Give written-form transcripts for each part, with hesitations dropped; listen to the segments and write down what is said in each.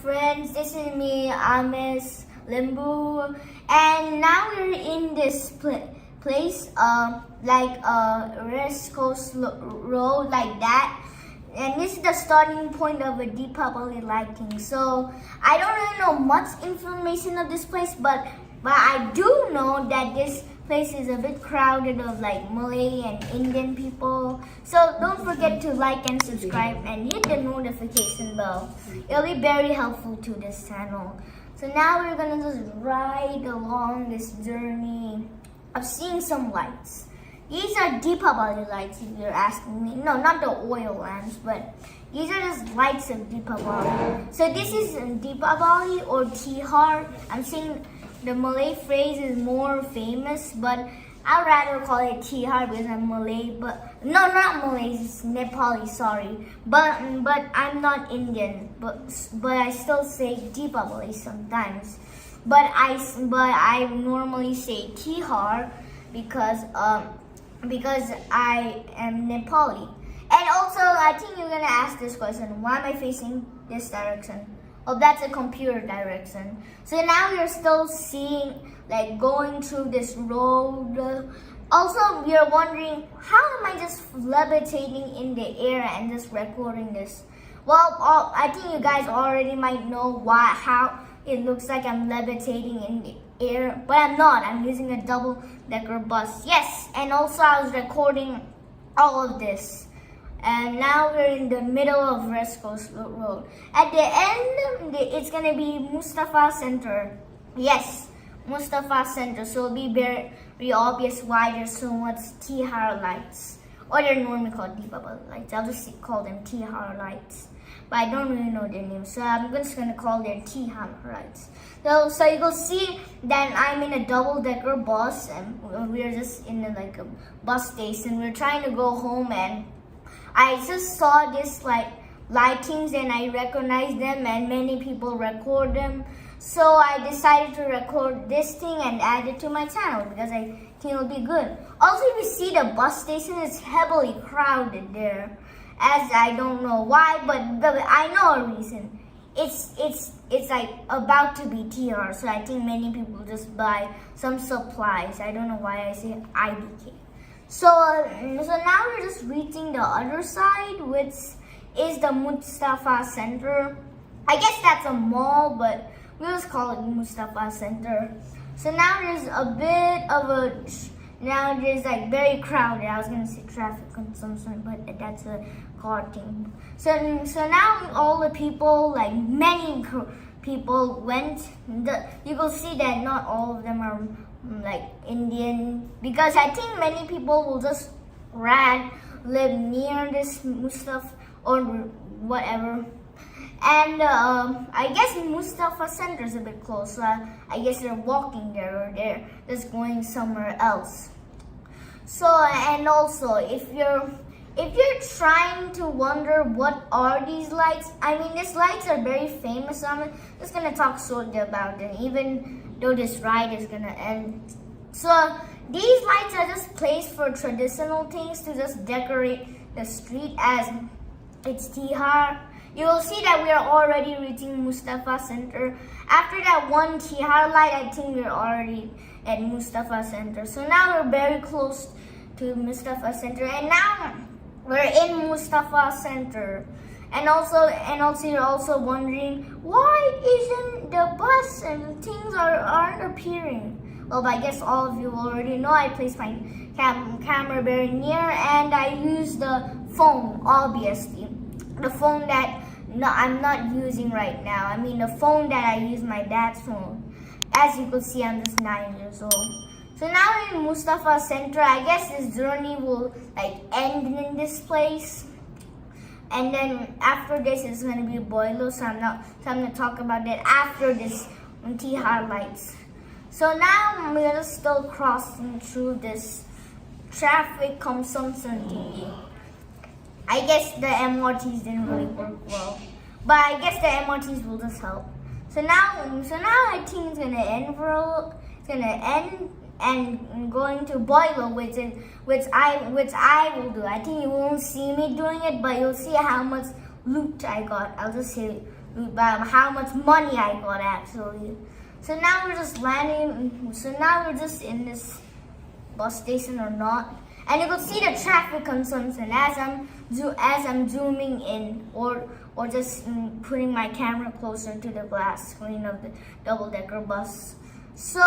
Friends, this is me, Amis Limbu, and now we're in this place, like a West Coast road, like that. And this is the starting point of a Deepavali lighting. So I don't really know much information of this place, but I do know that this place is a bit crowded of like Malay and Indian people. So don't forget to like and subscribe and hit the notification bell. It'll be very helpful to this channel. So now we're gonna just ride along this journey of seeing some lights. These are Deepavali lights, if you're asking me. No, not the oil lamps, but these are just lights of Deepavali. So this is Deepavali or TIHAR. I'm saying the Malay phrase is more famous, but I'd rather call it TIHAR because I'm Malay. But no, not Malay, it's Nepali. Sorry. But I'm not Indian. But I still say Deepavali sometimes. But I normally say TIHAR because I am Nepali. And also, I think you're gonna ask this question: why am I facing this direction? Oh, that's a computer direction. So now you're still seeing, like, going through this road. Also, you're wondering, how am I just levitating in the air and just recording this? Well, I think you guys already might know how it looks like I'm levitating in the air, but I'm not. I'm using a double-decker bus. Yes, and also I was recording all of this. And now we're in the middle of West Coast Road. At the end, it's gonna be Mustafa Center. Yes, Mustafa Center. So it'll be very, very obvious why there's so much TIHAR lights. Or they're normally called Deepavali lights. I'll just call them TIHAR lights. But I don't really know their names, so I'm just gonna call them TIHAR lights. So you will see that I'm in a double-decker bus, and we're just in like a bus station. We're trying to go home, and I just saw this like lightings and I recognized them, and many people record them. So I decided to record this thing and add it to my channel because I think it'll be good. Also, if you see the bus station, it's heavily crowded there. As I don't know why, but I know a reason. It's like about to be TIHAR, so I think many people just buy some supplies. I don't know why I say IDK. So now we're just reaching the other side, which is the Mustafa Center. I guess that's a mall, but we'll just call it Mustafa Center. So now there's a bit of now there's like very crowded. I was gonna say traffic consumption, but that's a car thing. So now all the people, like many people went. You will see that not all of them are like Indian, because I think many people will just live near this Mustafa or whatever. And I guess Mustafa Center is a bit close, so I guess they're walking there or they're just going somewhere else. So, and also, if you're trying to wonder what are these lights, I mean, these lights are very famous, so I'm just gonna talk shortly about them, even though this ride is gonna end. So these lights are just placed for traditional things to just decorate the street as it's TIHAR. You will see that we are already reaching Mustafa Center. After that one TIHAR light, I think we're already at Mustafa Center. So now we're very close to Mustafa Center, and now we're in Mustafa Center. And also you're also wondering, why isn't the bus and things aren't appearing? Well, I guess all of you already know I placed my camera very near, and I use the phone, obviously. The phone that I'm not using right now. I mean the phone that I use, my dad's phone. As you can see, I'm just 9 years old. So now in Mustafa Center, I guess this journey will like end in this place. And then after this is gonna be VAILO, so I'm gonna talk about that after this TIHAR lights. So now we're still crossing through this traffic consumption thingy. I guess the MRTs didn't really work well, but I guess the MRTs will just help. So now I think it's gonna end and going to VAILO, which I will do. I think you won't see me doing it, but you'll see how much loot I got. I'll just say how much money I got actually. So now we're just landing. So now we're just in this bus station or not, and you can see the traffic consumption as I'm zooming in or just putting my camera closer to the glass screen of the double-decker bus. So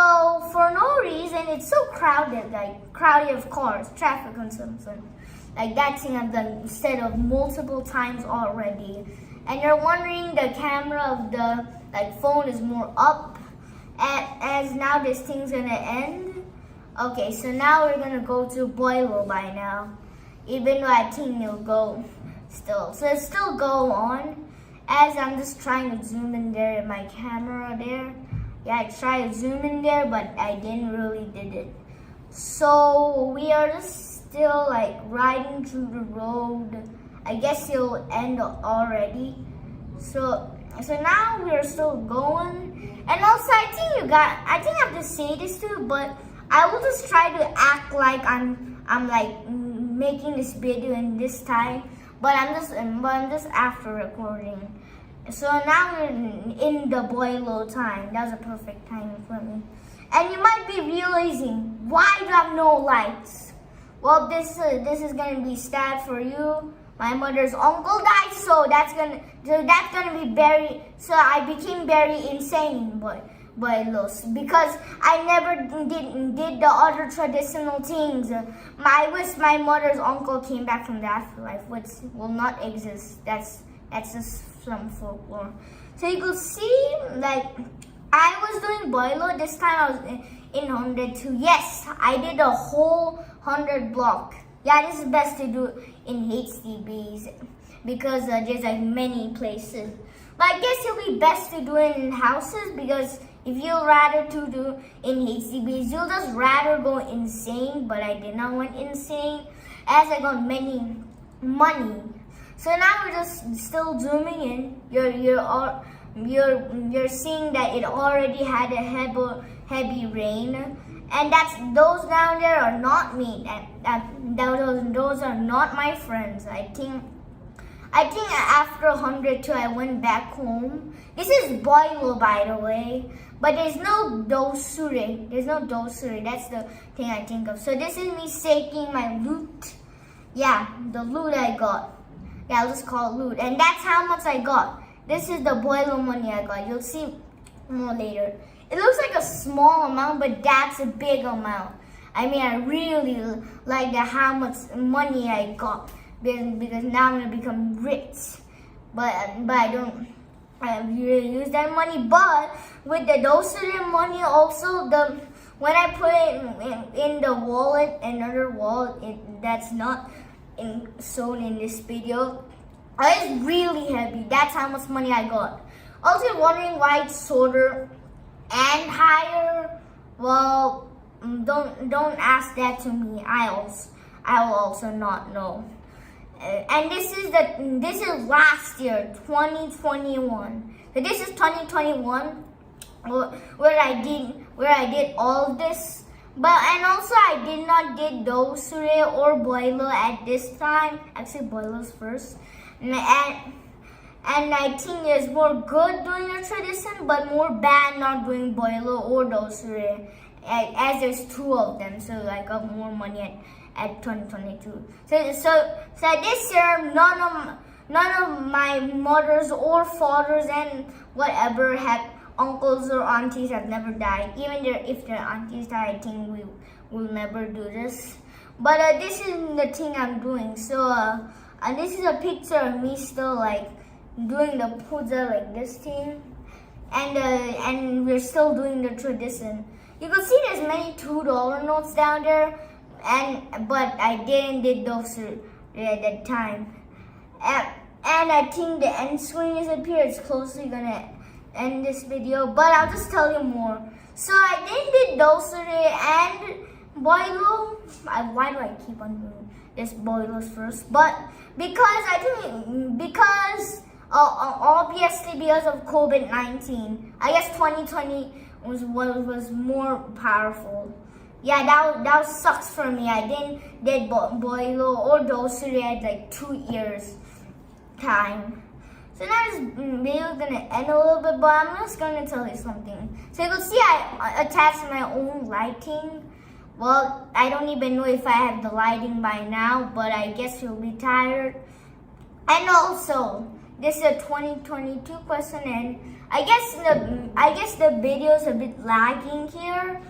for no reason, it's so crowded, like crowded of cars, traffic consumption. Like that thing I've done instead of multiple times already. And you're wondering the camera of the phone is more up, as now this thing's gonna end. Okay, so now we're gonna go to VAILO by now, even though I think it'll go still. So it still go on as I'm just trying to zoom in there in my camera there. Yeah, I tried to zoom in there, but I didn't really did it. So we are just still like riding through the road. I guess it'll end already. So now we're still going. And also I think I have to say this too, but I will just try to act like I'm like making this video in this time, but I'm just after recording. So now we're in the VAILO time. That was a perfect time for me. And you might be realizing, why do I have no lights? Well, this is gonna be sad for you. My mother's uncle died, so that's gonna be very. So I became very insane, VAILOs, because I never did the other traditional things. I wish my mother's uncle came back from the afterlife, which will not exist. That's just some folklore. So you could see, like, I was doing VAILO. This time I was in 102. Yes, I did a whole 100 block. Yeah, this is best to do in HDBs because there's like many places. But I guess it'll be best to do it in houses, because if you'll rather to do in HDBs, you'll just rather go insane. But I did not went insane as I got many money. So now we're just still zooming in. You're seeing that it already had a heavy rain, and those down there are not me. Those are not my friends. I think after 102 I went back home. This is VAILO, by the way, but there's no dosure. There's no dosure. That's the thing I think of. So this is me taking my loot. Yeah, the loot I got. Yeah, I'll just call it loot. And that's how much I got. This is the VAILO money I got. You'll see more later. It looks like a small amount, but that's a big amount. I mean, I really like how much money I got, because now I'm gonna become rich. But I don't really use that money. But with the dosage money, also when I put it in the wallet, another wallet that's not shown in this video, it's really heavy. That's how much money I got. Also, you're wondering why it's shorter and higher. Well, don't ask that to me. I will also not know. And this is last year, 2021. So this is 2021, where I did all of this. And also I did not did dosure or VAILO at this time. Actually, VAILO's first. And I think it's more good doing a tradition, but more bad not doing VAILO or dosure, as there's two of them. So I got more money at 2022. So this year, none of my mothers or fathers and whatever have uncles or aunties have never died. Even if their aunties die, I think we will never do this. But this is the thing I'm doing. So and this is a picture of me still like doing the puja, like this thing, and we're still doing the tradition. You can see there's many $2 notes down there, but I didn't did those at that time. And I think the end screen is up here. It's closely gonna end this video, but I'll just tell you more. So I did dosure and VAILO. Why do I keep on doing this VAILOs first? But because obviously because of COVID-19, I guess 2020 was more powerful. Yeah, that sucks for me. I did VAILO or dosure at like 2 years time. So now this video is gonna end a little bit, but I'm just gonna tell you something. So you can see I attached my own lighting. Well, I don't even know if I have the lighting by now, but I guess you'll be tired. And also, this is a 2022 question, and I guess the video is a bit lagging here,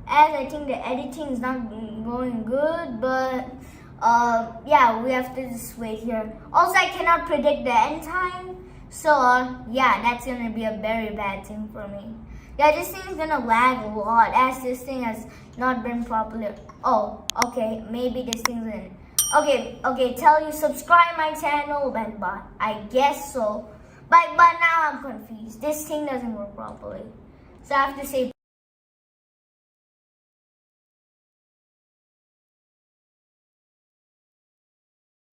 as I think the editing is not going good. But yeah, we have to just wait here. Also, I cannot predict the end time, so yeah, that's gonna be a very bad thing for me. Yeah, this thing is gonna lag a lot, as this thing has not been properly. Oh, okay, maybe this thing's in. Okay, tell you subscribe my channel, but I guess so. But now I'm confused. This thing doesn't work properly, so I have to say